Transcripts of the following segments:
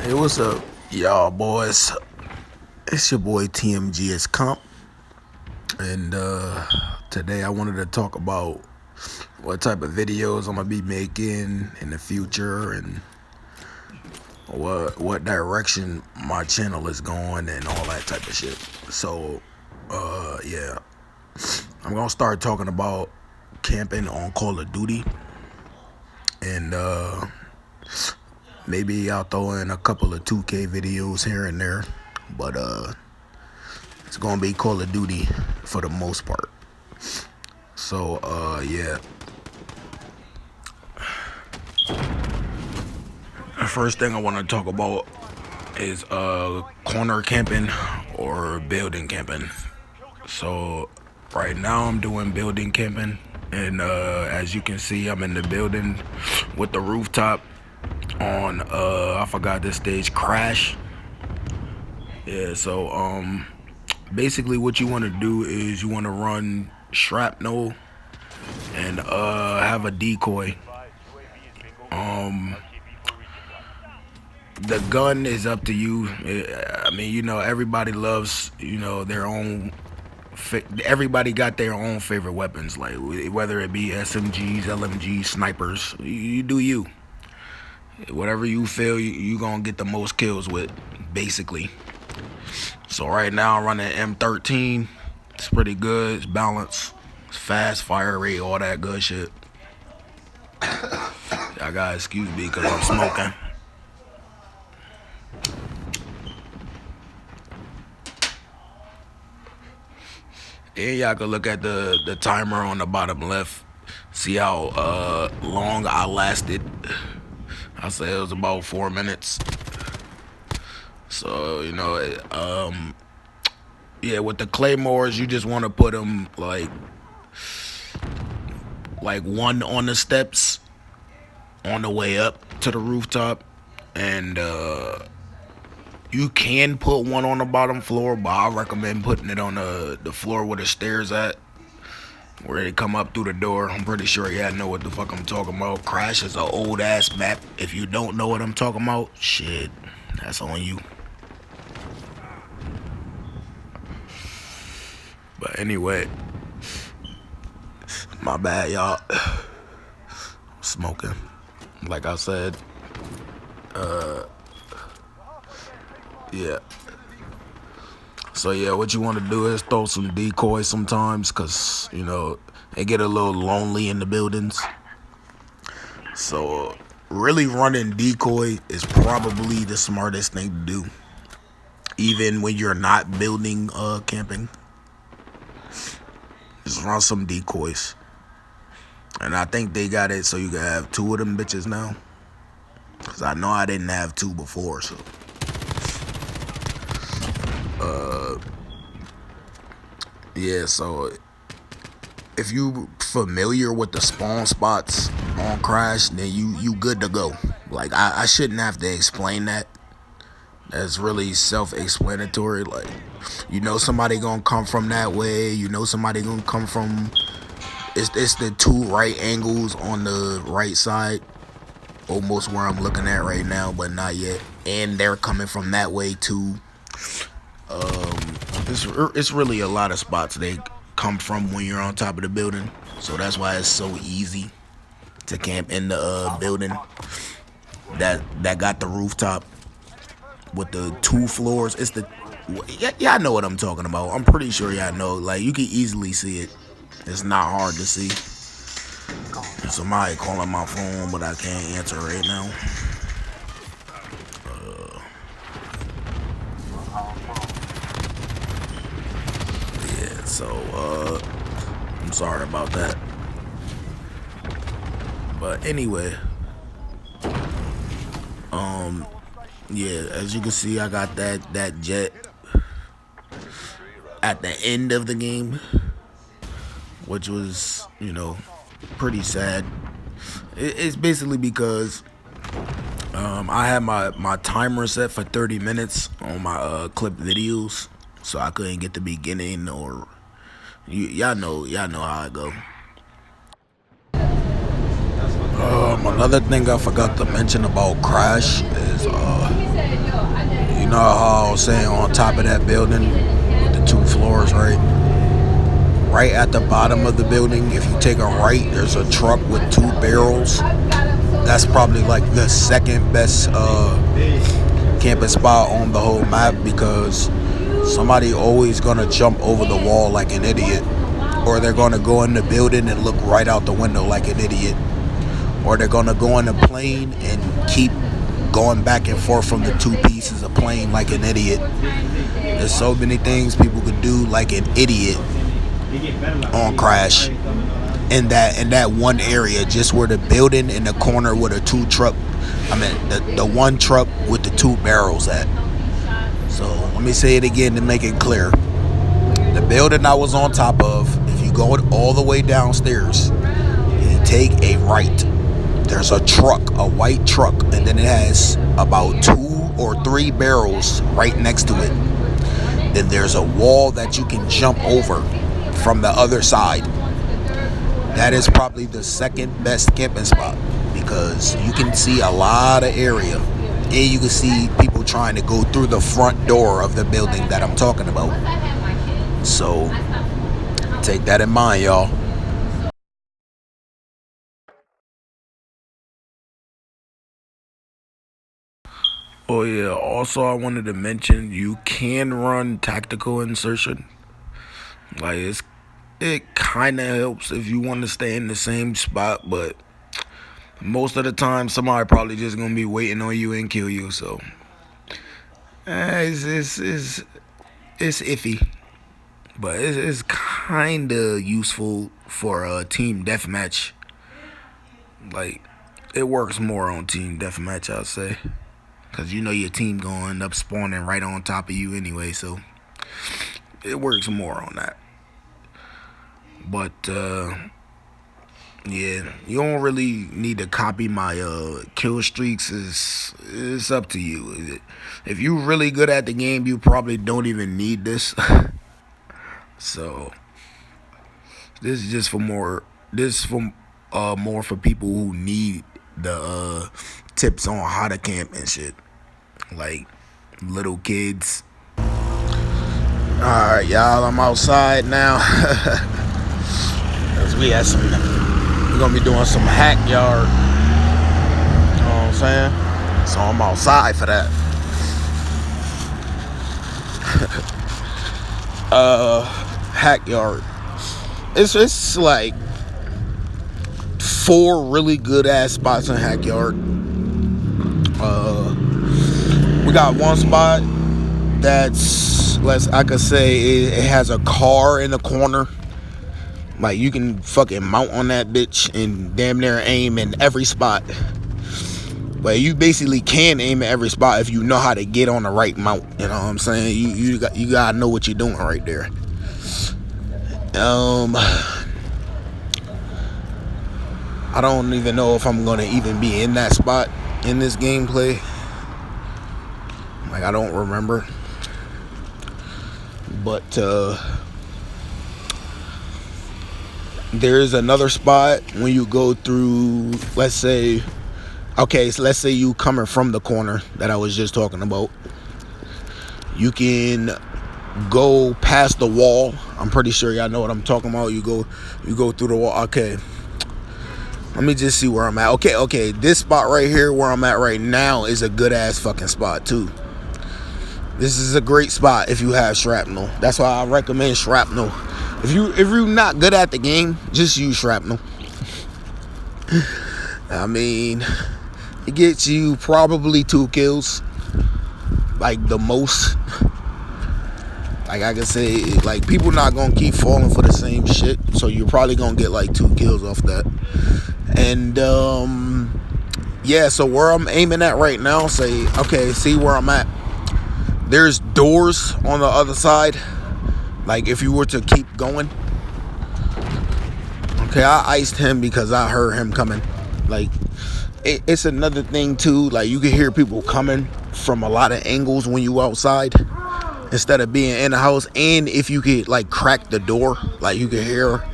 Hey, what's up, y'all boys? It's your boy TMGS Comp, and today I wanted to talk about what type of videos I'm gonna be making in the future and what direction my channel is going and all that type of shit. So, yeah, I'm gonna start talking about camping on Call of Duty, and maybe I'll throw in a couple of 2K videos here and there, but it's gonna be Call of Duty for the most part. So yeah. The first thing I want to talk about is corner camping or building camping. So right now I'm doing building camping, and as you can see, I'm in the building with the rooftop on I forgot this stage, Crash. Yeah, so basically what you want to do is you want to run shrapnel and have a decoy. The gun is up to you. I mean, everybody loves, their own. Everybody got their own favorite weapons, like whether it be SMGs, LMGs, snipers. You do you. Whatever you feel you gonna get the most kills with, basically. So right now I'm running M13. It's pretty good. It's balanced. It's fast, fire rate, all that good shit. Y'all gotta excuse me because I'm smoking. And y'all can look at the timer on the bottom left. See how long I lasted. I say it was about 4 minutes. So yeah, with the claymores, you just want to put them like one on the steps on the way up to the rooftop, and you can put one on the bottom floor, but I recommend putting it on the floor where the stairs at, where they come up through the door. I'm pretty sure y'all know what the fuck I'm talking about. Crash is an old ass map. If you don't know what I'm talking about, shit, that's on you. But anyway, my bad, y'all. Smoking. Like I said, yeah. So yeah, what you want to do is throw some decoys sometimes, cause it get a little lonely in the buildings. So really running decoy is probably the smartest thing to do, even when you're not building camping. Just run some decoys, and I think they got it so you can have 2 of them bitches now. Cause I know I didn't have 2 before, so. Yeah, so if you familiar with the spawn spots on Crash, then you good to go. Like I shouldn't have to explain that. That's really self-explanatory. Like, somebody gonna come from that way. Somebody gonna come from. It's the 2 right angles on the right side, almost where I'm looking at right now, but not yet. And they're coming from that way too. It's really a lot of spots they come from when you're on top of the building, so that's why it's so easy to camp in the building that got the rooftop with the 2 floors. It's the y'all know what I'm talking about. I'm pretty sure y'all know. Like, you can easily see it. It's not hard to see. There's somebody calling my phone, but I can't answer right now. So, I'm sorry about that. But anyway, yeah, as you can see, I got that jet at the end of the game, which was, pretty sad. It's basically because I had my timer set for 30 minutes on my clip videos, so I couldn't get the beginning or y'all know how it go. Another thing I forgot to mention about Crash is know how I was saying on top of that building with the 2 floors, right? Right at the bottom of the building, if you take a right, there's a truck with 2 barrels. That's probably like the second best camping spot on the whole map, because somebody always gonna jump over the wall like an idiot, or they're gonna go in the building and look right out the window like an idiot, or they're gonna go in a plane and keep going back and forth from the 2 pieces of plane like an idiot. There's so many things people could do like an idiot on Crash in that one area, just where the building in the corner with the 1 truck with the 2 barrels at. So let me say it again to make it clear. The building I was on top of, if you go all the way downstairs and you take a right, there's a truck, a white truck, and then it has about 2 or 3 barrels right next to it. Then there's a wall that you can jump over from the other side. That is probably the second best camping spot, because you can see a lot of area, and you can see people trying to go through the front door of the building that I'm talking about. So take that in mind, y'all. Oh yeah, also I wanted to mention you can run tactical insertion. Like it kind of helps if you want to stay in the same spot, but most of the time somebody probably just gonna be waiting on you and kill you. So it's iffy, but it's kind of useful for a team deathmatch. Like it works more on team deathmatch, I'd say, because you know your team gonna end up spawning right on top of you anyway. So it works more on that. But yeah, you don't really need to copy my kill streaks. It's up to you. If you're really good at the game, you probably don't even need this. So this is just for more. This for more for people who need the tips on how to camp and shit, like little kids. All right, y'all. I'm outside now. Cause we're gonna be doing some hack yard. You know what I'm saying? So I'm outside for that. Hack yard. It's like 4 really good ass spots in hack yard. We got one spot that's, I could say it has a car in the corner. Like you can fucking mount on that bitch and damn near aim in every spot. But you basically can aim at every spot if you know how to get on the right mount. You know what I'm saying? You gotta know what you're doing right there. I don't even know if I'm gonna even be in that spot in this gameplay. Like I don't remember. But there's another spot when you go through, let's say you coming from the corner that I was just talking about. You can go past the wall. I'm pretty sure y'all know what I'm talking about. You go through the wall. Okay. Let me just see where I'm at. Okay. This spot right here where I'm at right now is a good ass fucking spot too. This is a great spot if you have shrapnel. That's why I recommend shrapnel. If you're not good at the game, just use shrapnel. I mean, it gets you probably 2 kills, like the most. Like I can say, like people not gonna keep falling for the same shit, so you're probably gonna get like 2 kills off that. And yeah, so where I'm aiming at right now, see where I'm at. There's doors on the other side. Like if you were to keep going. Okay, I iced him because I heard him coming. Like it's another thing too. Like you can hear people coming from a lot of angles when you outside, instead of being in the house. And if you could like crack the door, like you can hear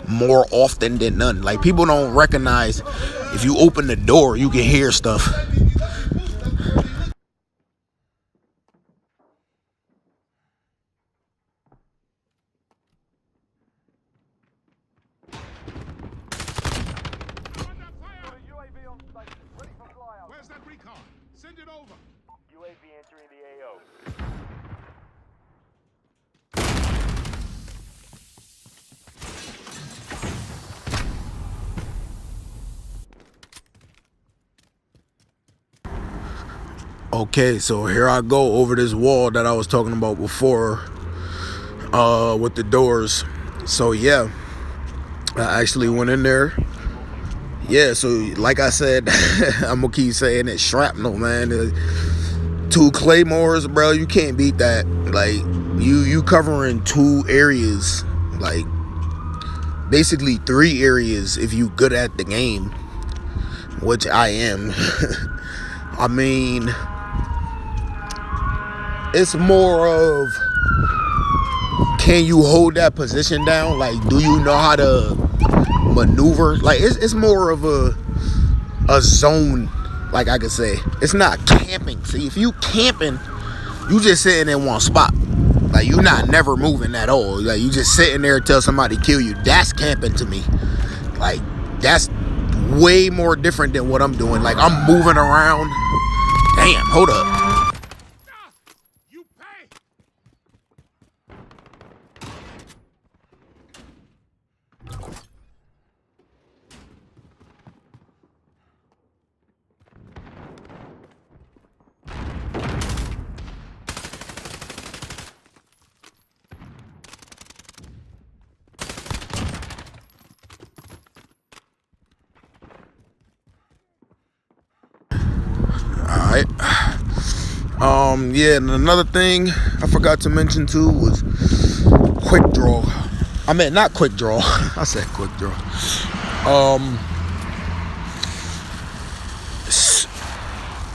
more often than none. Like people don't recognize if you open the door, you can hear stuff. Send it over. UAV entering the AO. Okay, so here I go over this wall that I was talking about before, with the doors. So yeah, I actually went in there. Yeah, so like I said, I'm gonna keep saying it, shrapnel, man. 2 claymores, bro, you can't beat that. Like, you covering 2 areas, like basically 3 areas if you good at the game, which I am. I mean, it's more of, can you hold that position down? Like, do you know how to maneuver? Like, it's more of a zone, like I could say. It's not camping. See, if you camping, you just sitting in one spot. Like, you not never moving at all. Like, you just sitting there till somebody kill you. That's camping to me. Like, that's way more different than what I'm doing. Like, I'm moving around. Damn, hold up. You pay. Alright. Yeah, and another thing I forgot to mention too was quick draw. I mean, not quick draw. I said quick draw.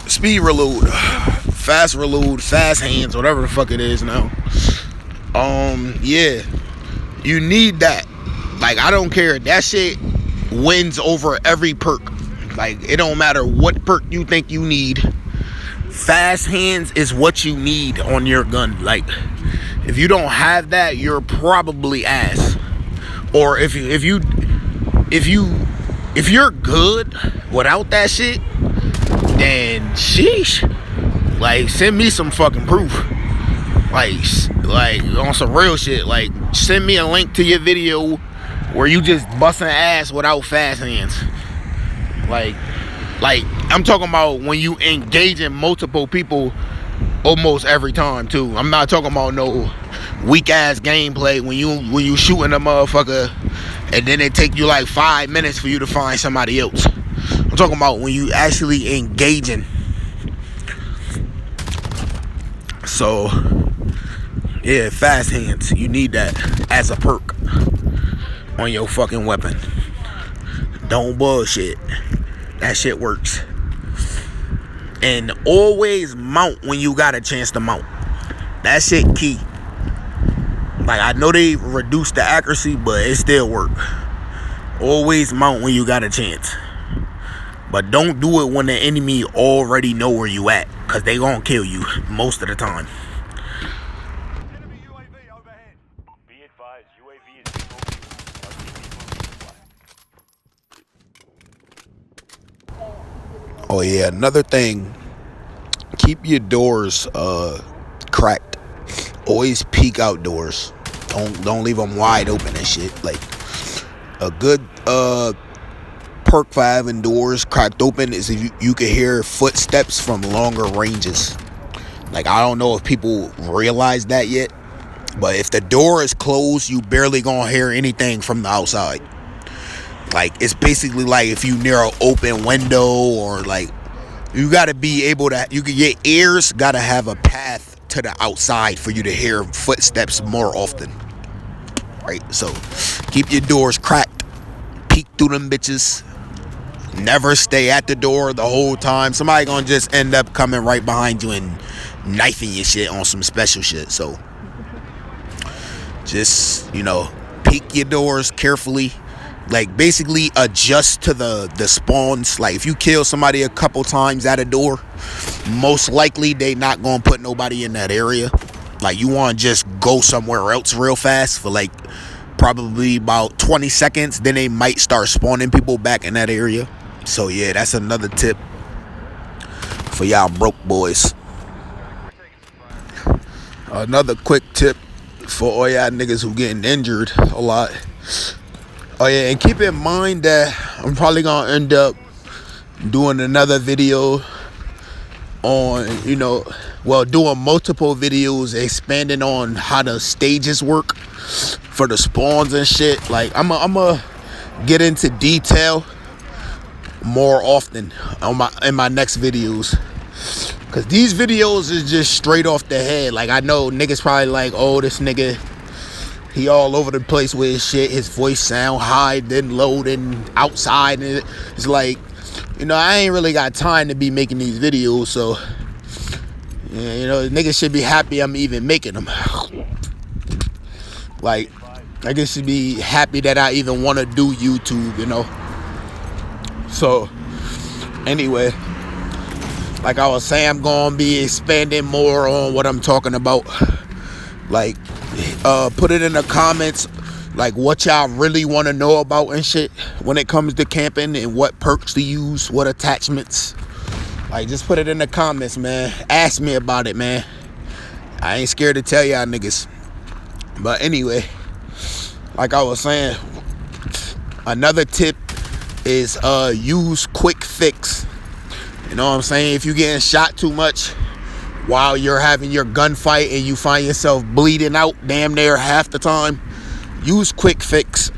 Speed reload, fast reload, fast hands, whatever the fuck it is now. Yeah, you need that. Like, I don't care. That shit wins over every perk. Like, it don't matter what perk you think you need. Fast hands is what you need on your gun. Like, if you don't have that, you're probably ass. Or if you're good without that shit, then sheesh. Like, send me some fucking proof. Like on some real shit. Like, send me a link to your video where you just busting ass without fast hands. Like I'm talking about when you engaging multiple people almost every time too. I'm not talking about no weak ass gameplay when you shooting a motherfucker and then it take you like 5 minutes for you to find somebody else. I'm talking about when you actually engaging. So yeah, fast hands, you need that as a perk on your fucking weapon. Don't bullshit. That shit works. And always mount when you got a chance to mount. That shit key. Like, I know they reduced the accuracy, but it still work. Always mount when you got a chance. But don't do it when the enemy already know where you at, cause they gonna kill you most of the time. Enemy UAV overhead. Be advised, UAV is being overviewed. Oh yeah, another thing. Keep your doors cracked. Always peek outdoors. Don't leave them wide open and shit. Like, a good perk for having doors cracked open is if you can hear footsteps from longer ranges. Like, I don't know if people realize that yet, but if the door is closed, you barely gonna hear anything from the outside. Like, it's basically like if you near an open window, or like, you gotta be able to, your ears gotta have a path to the outside for you to hear footsteps more often. Right? So keep your doors cracked. Peek through them bitches. Never stay at the door the whole time. Somebody gonna just end up coming right behind you and knifing your shit on some special shit. So just, peek your doors carefully. Like, basically adjust to the spawns. Like, if you kill somebody a couple times at a door, most likely they not gonna put nobody in that area. Like, you want to just go somewhere else real fast for like probably about 20 seconds, then they might start spawning people back in that area. So yeah, that's another tip for y'all broke boys. Another quick tip for all y'all niggas who getting injured a lot. Oh yeah, and keep in mind that I'm probably gonna end up doing another video on, doing multiple videos expanding on how the stages work for the spawns and shit. Like I'm a get into detail more often in my next videos, cause these videos is just straight off the head. Like I know niggas probably like, oh, this nigga, he all over the place with his shit. His voice sound high, then low, then outside, and it's like, I ain't really got time to be making these videos. So, niggas should be happy I'm even making them. Like, niggas should be happy that I even want to do YouTube, So, anyway, like I was saying, I'm gonna be expanding more on what I'm talking about. Like, put it in the comments, like what y'all really want to know about and shit when it comes to camping, and what perks to use, what attachments. Like, just put it in the comments, man. Ask me about it, man. I ain't scared to tell y'all niggas. But anyway, like I was saying, another tip is use Quick Fix. You know what I'm saying? If you getting shot too much while you're having your gunfight and you find yourself bleeding out damn near half the time, use Quick Fix.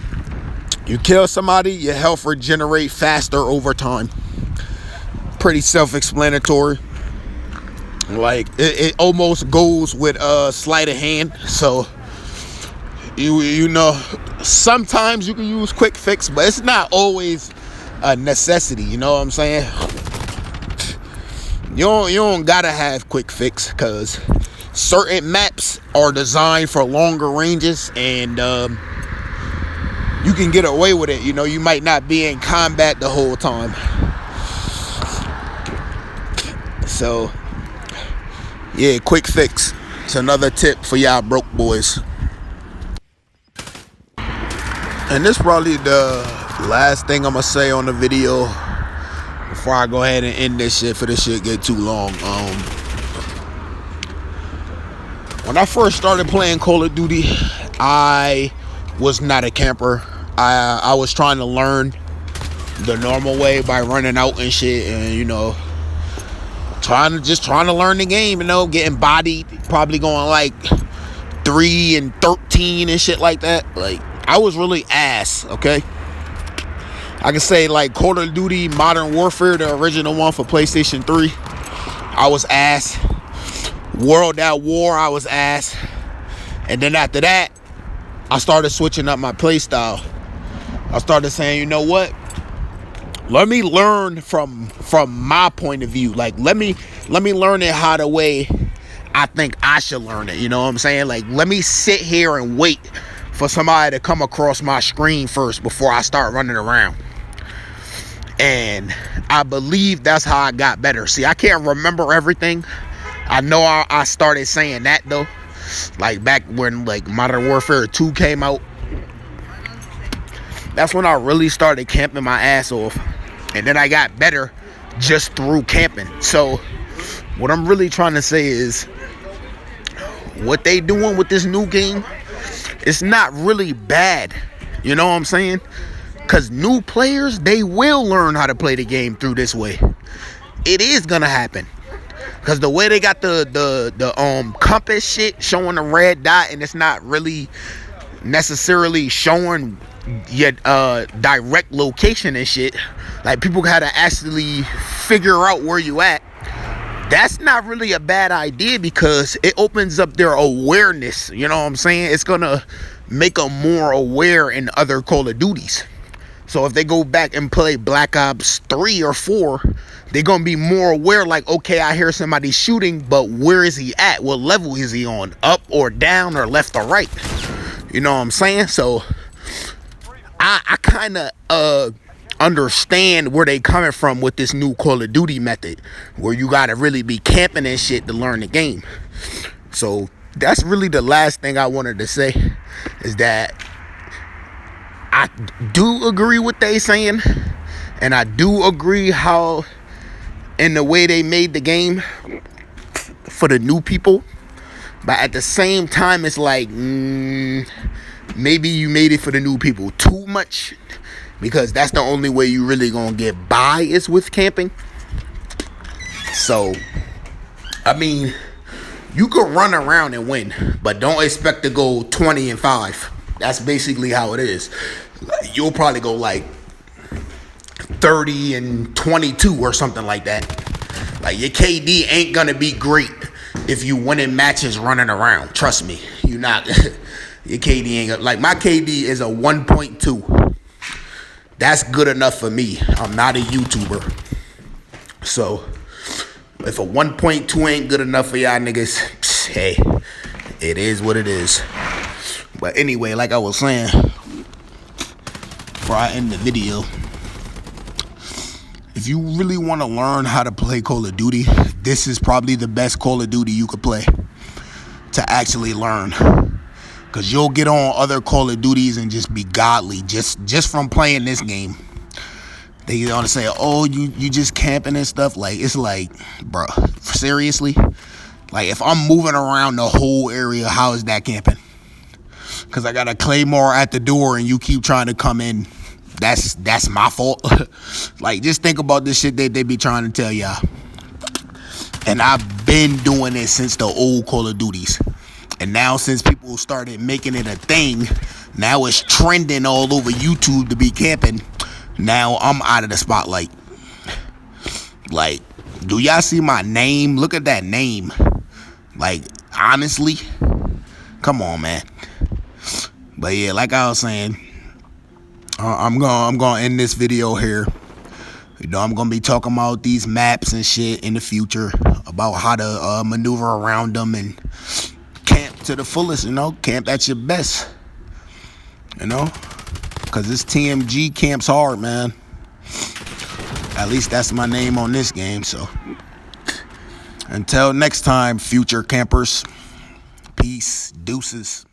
You kill somebody, your health regenerate faster over time. Pretty self-explanatory. Like it almost goes with sleight of hand. So you know, sometimes you can use Quick Fix, but it's not always a necessity. You know what I'm saying? You don't gotta have Quick Fix, because certain maps are designed for longer ranges, and you can get away with it. You might not be in combat the whole time. So yeah, Quick Fix. It's another tip for y'all broke boys. And this probably the last thing I'm gonna say on the video before I go ahead and end this shit, for this shit get too long. When I first started playing Call of Duty, I was not a camper. I was trying to learn the normal way by running out and shit, and trying to learn the game. Getting bodied, probably going like 3 and 13 and shit like that. Like, I was really ass, okay? I can say, like, Call of Duty Modern Warfare, the original one for PlayStation 3, I was ass. World at War, I was ass. And then after that, I started switching up my play style. I started saying, you know what? Let me learn from my point of view. Like, let me learn it how the way I think I should learn it. You know what I'm saying? Like, let me sit here and wait for somebody to come across my screen first before I start running around. And I believe that's how I got better. See, I can't remember everything. I know I started saying that, though. Like, back when, like, Modern Warfare 2 came out. That's when I really started camping my ass off. And then I got better just through camping. So, what I'm really trying to say is, what they doing with this new game, it's not really bad. You know what I'm saying? Because new players, they will learn how to play the game through this way. It is going to happen. Because the way they got the compass shit showing the red dot, and it's not really necessarily showing your direct location and shit. Like, people got to actually figure out where you at. That's not really a bad idea, because it opens up their awareness. You know what I'm saying? It's going to make them more aware in other Call of Duties. So if they go back and play Black Ops 3 or 4, they're going to be more aware, like, okay, I hear somebody shooting, but where is he at? What level is he on? Up or down or left or right? You know what I'm saying? So I kind of understand where they coming from with this new Call of Duty method, where you got to really be camping and shit to learn the game. So that's really the last thing I wanted to say, is that I do agree with they saying, and I do agree how in the way they made the game for the new people. But at the same time, it's like, maybe you made it for the new people too much, because that's the only way you really gonna get by is with camping. So, I mean, you could run around and win, but don't expect to go 20-5. That's basically how it is. You'll probably go like 30-22 or something like that. Like, your KD ain't gonna be great if you winning matches running around. Trust me, you not. Your KD ain't gonna, like, my KD is a 1.2. That's good enough for me. I'm not a YouTuber. So, if a 1.2 ain't good enough for y'all niggas, hey, it is what it is. But anyway, like I was saying, before I end the video, if you really want to learn how to play Call of Duty, this is probably the best Call of Duty you could play to actually learn. Because you'll get on other Call of Duties and just be godly just from playing this game. They want to say, oh, you just camping and stuff. Like, it's like, bro, seriously? Like, if I'm moving around the whole area, how is that camping? Because I got a Claymore at the door and you keep trying to come in. That's my fault. Like, just think about this shit that they be trying to tell y'all. And I've been doing it since the old Call of Duties. And now since people started making it a thing, now it's trending all over YouTube to be camping. Now I'm out of the spotlight. Like, do y'all see my name? Look at that name. Like, honestly, come on, man. But yeah, like I was saying, I'm gonna end this video here. You know, I'm gonna be talking about these maps and shit in the future, about how to maneuver around them and camp to the fullest. You know, camp at your best. You know, because this TMG camps hard, man. At least that's my name on this game. So until next time, future campers, peace, deuces.